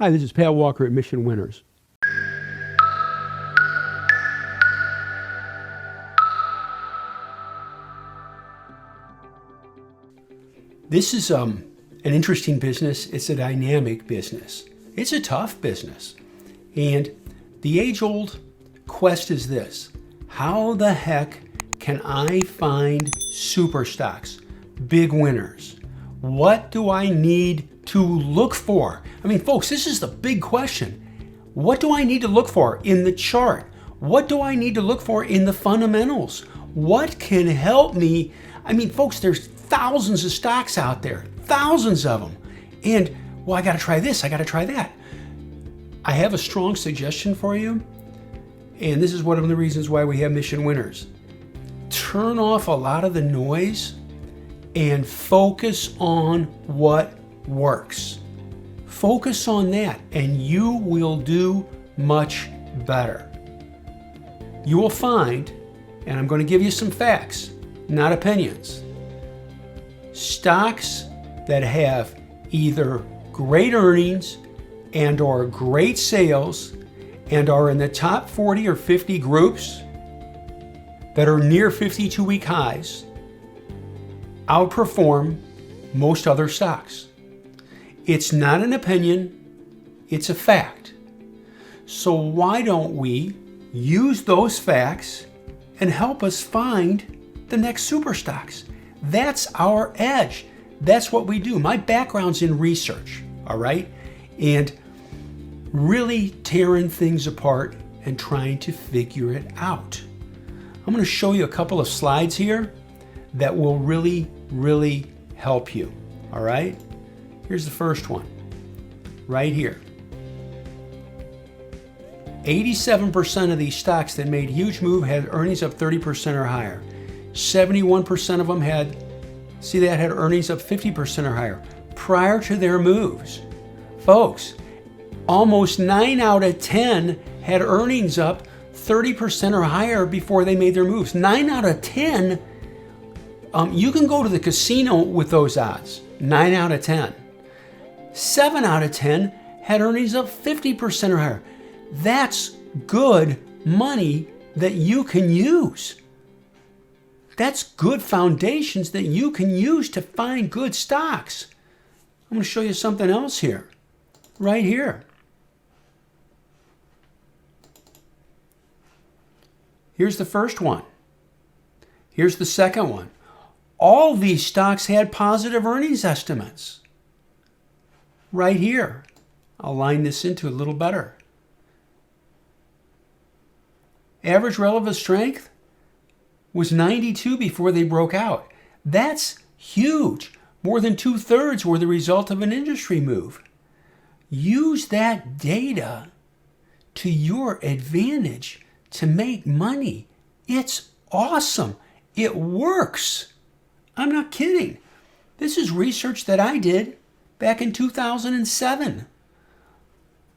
Hi, this is Pat Walker at Mission Winners. This is an interesting business. It's a dynamic business. It's a tough business. And the age-old quest is this: how the heck can I find super stocks, big winners? What do I need to look for? I mean, folks, this is the big question. What do I need to look for in the chart? What do I need to look for in the fundamentals? What can help me? I mean, folks, there's thousands of stocks out there, thousands of them. And, well, I got to try this, I got to try that. I have a strong suggestion for you. And this is one of the reasons why we have Mission Winners. Turn off a lot of the noise and focus on what works. Focus on that and you will do much better. You will find, and I'm going to give you some facts, not opinions, stocks that have either great earnings and or great sales and are in the top 40 or 50 groups that are near 52-week highs outperform most other stocks. It's not an opinion, it's a fact. So why don't we use those facts and help us find the next super stocks? That's our edge. That's what we do. My background's in research, all right? And really tearing things apart and trying to figure it out. I'm going to show you a couple of slides here that will really help you, all right? Here's the first one, right here. 87% of these stocks that made huge move had earnings of 30% or higher. 71% of them had earnings of 50% or higher prior to their moves. Folks, almost 9 out of 10 had earnings up 30% or higher before they made their moves. 9 out of 10, you can go to the casino with those odds. 9 out of 10. 7 out of 10 had earnings of 50% or higher. That's good money that you can use. That's good foundations that you can use to find good stocks. I'm going to show you something else here, right here. Here's the first one. Here's the second one. All these stocks had positive earnings estimates. Right here. I'll line this into a little better. Average relative strength was 92 before they broke out. That's huge. More than 2/3 were the result of an industry move. Use that data to your advantage to make money. It's awesome. It works. I'm not kidding. This is research that I did back in 2007.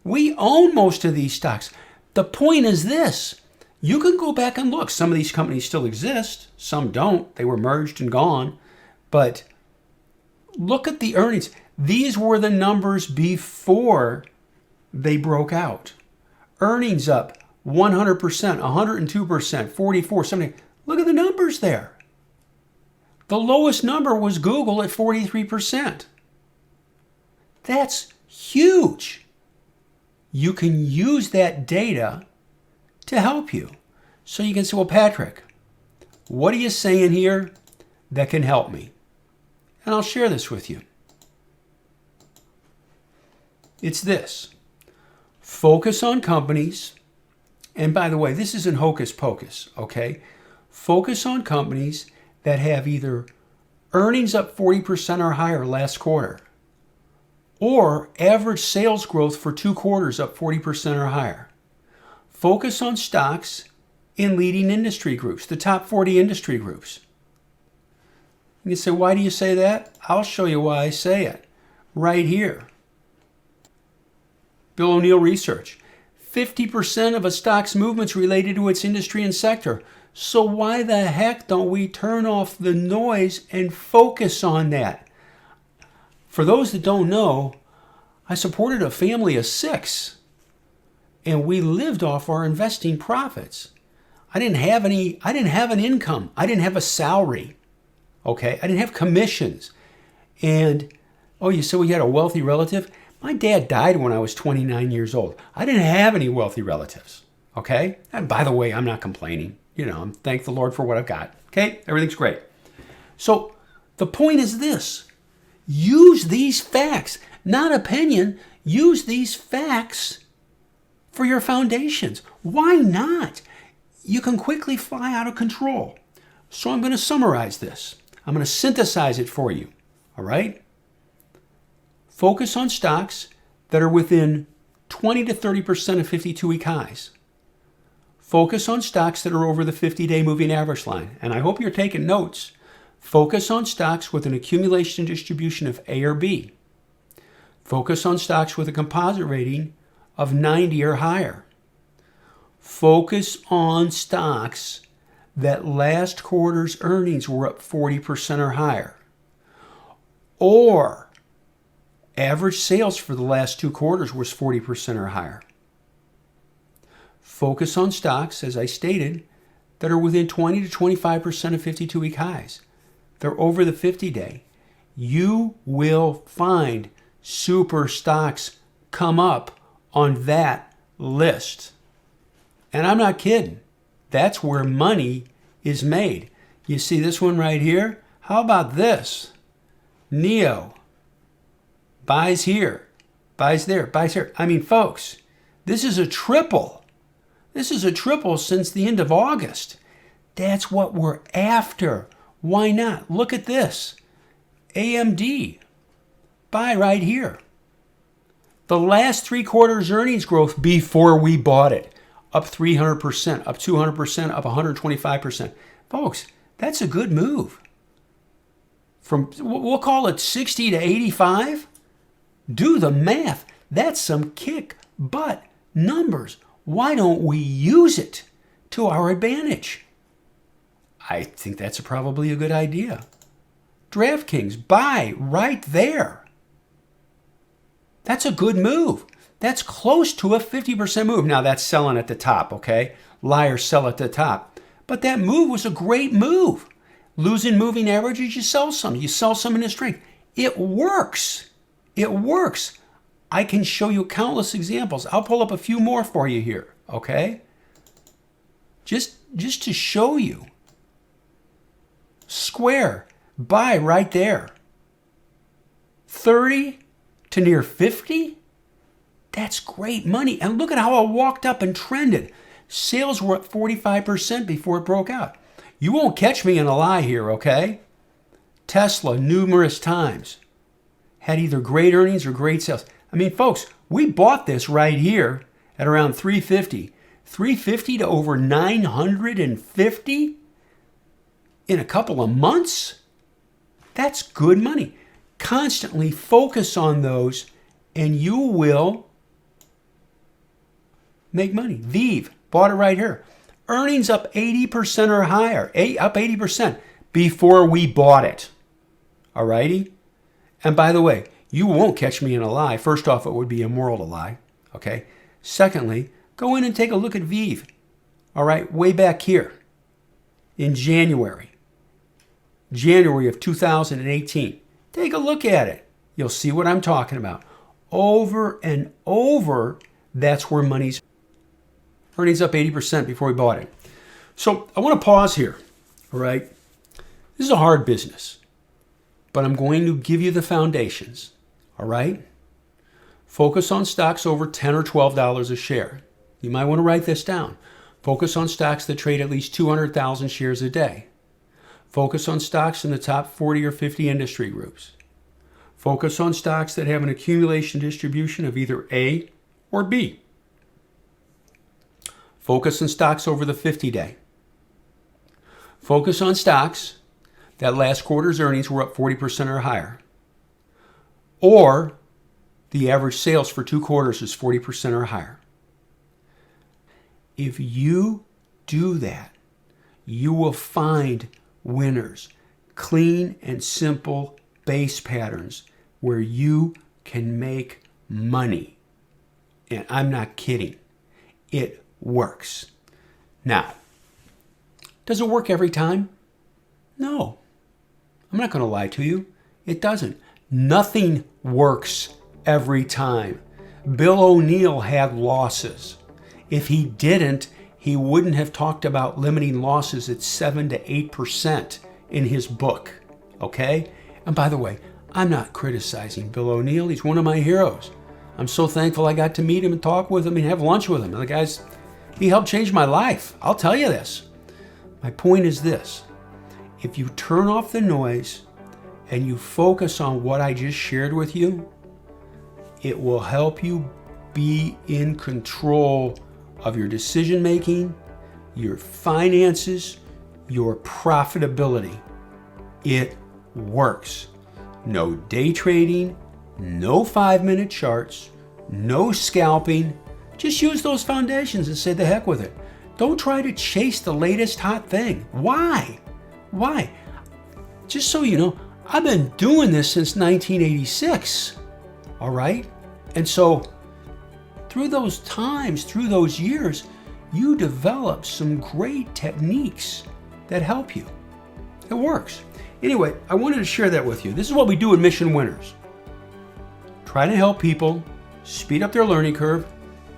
We own most of these stocks. The point is this. You can go back and look. Some of these companies still exist. Some don't. They were merged and gone. But look at the earnings. These were the numbers before they broke out. Earnings up 100%, 102%, 44%, 70%. Look at the numbers there. The lowest number was Google at 43%. That's huge. You can use that data to help you. So you can say, well, Patrick, what are you saying here that can help me? And I'll share this with you. It's this. Focus on companies. And by the way, this isn't hocus pocus, okay? Focus on companies that have either earnings up 40% or higher last quarter, or average sales growth for 2 quarters up 40% or higher. Focus on stocks in leading industry groups, the top 40 industry groups. You say, why do you say that? I'll show you why I say it. Right here. Bill O'Neill Research. 50% of a stock's movements related to its industry and sector. So why the heck don't we turn off the noise and focus on that? For those that don't know, I supported a family of 6, and we lived off our investing profits. I didn't have an income. I didn't have a salary. Okay, I didn't have commissions. And, oh, you said we had a wealthy relative? My dad died when I was 29 years old. I didn't have any wealthy relatives. Okay, and by the way, I'm not complaining. I'm thank the Lord for what I've got. Okay, everything's great. So the point is this: use these facts, not opinion. Use these facts for your foundations. Why not? You can quickly fly out of control. So I'm going to summarize this. I'm going to synthesize it for you. All right? Focus on stocks that are within 20 to 30% of 52-week highs. Focus on stocks that are over the 50-day moving average line. And I hope you're taking notes. Focus on stocks with an accumulation distribution of A or B. Focus on stocks with a composite rating of 90 or higher. Focus on stocks that last quarter's earnings were up 40% or higher, or average sales for the last 2 quarters was 40% or higher. Focus on stocks, as I stated, that are within 20 to 25% of 52-week highs. They're over the 50-day. You will find super stocks come up on that list. And I'm not kidding. That's where money is made. You see this one right here? How about this? NEO. Buys here, buys there, buys here. I mean, folks, this is a triple. This is a triple since the end of August. That's what we're after. Why not? Look at this. AMD. Buy right here. The last 3 quarters earnings growth before we bought it. Up 300%, up 200%, up 125%. Folks, that's a good move. We'll call it 60 to 85. Do the math. That's some kick butt numbers. Why don't we use it to our advantage? I think that's probably a good idea. DraftKings, buy right there. That's a good move. That's close to a 50% move. Now that's selling at the top, okay? Liars sell at the top. But that move was a great move. Losing moving averages, you sell some. You sell some in a strength. It works. It works. I can show you countless examples. I'll pull up a few more for you here, okay? Just to show you. Square, buy right there. 30 to near 50? That's great money. And look at how it walked up and trended. Sales were up 45% before it broke out. You won't catch me in a lie here, okay? Tesla, numerous times, had either great earnings or great sales. I mean, folks, we bought this right here at around 350. 350 to over 950 in a couple of months? That's good money. Constantly focus on those and you will make money. Vive, bought it right here. Earnings up 80% or higher, up 80% before we bought it. All righty? And by the way, you won't catch me in a lie. First off, it would be immoral to lie. Okay? Secondly, go in and take a look at Vive. All right? Way back here in January of 2018. Take a look at it. You'll see what I'm talking about. Over and over, that's where money's earnings up 80% before we bought it. So I want to pause here. All right? This is a hard business, but I'm going to give you the foundations. All right? Focus on stocks over $10 or $12 a share. You might want to write this down. Focus on stocks that trade at least 200,000 shares a day. Focus on stocks in the top 40 or 50 industry groups. Focus on stocks that have an accumulation distribution of either A or B. Focus on stocks over the 50-day. Focus on stocks that last quarter's earnings were up 40% or higher. Or the average sales for 2 quarters is 40% or higher. If you do that, you will find winners. Clean and simple base patterns where you can make money. And I'm not kidding. It works. Now, does it work every time? No. I'm not going to lie to you. It doesn't. Nothing works every time. Bill O'Neill had losses. If he didn't, he wouldn't have talked about limiting losses at 7 to 8% in his book. Okay? And by the way, I'm not criticizing Bill O'Neill. He's one of my heroes. I'm so thankful I got to meet him and talk with him and have lunch with him. The guy's, he helped change my life. I'll tell you this. My point is this. If you turn off the noise and you focus on what I just shared with you, it will help you be in control of your decision making, your finances, your profitability. It works. No day trading, no 5-minute charts, no scalping. Just use those foundations and say the heck with it. Don't try to chase the latest hot thing. Why? Why? Just so you know, I've been doing this since 1986. All right? And so through those times, through those years, you develop some great techniques that help you. It works. Anyway, I wanted to share that with you. This is what we do in Mission Winners. Try to help people speed up their learning curve,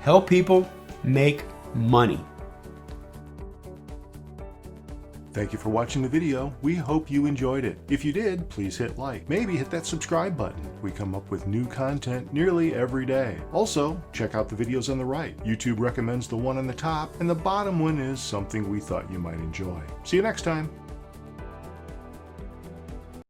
help people make money. Thank you for watching the video. We hope you enjoyed it. If you did, please hit like. Maybe hit that subscribe button. We come up with new content nearly every day. Also, check out the videos on the right. YouTube recommends the one on the top, and the bottom one is something we thought you might enjoy. See you next time.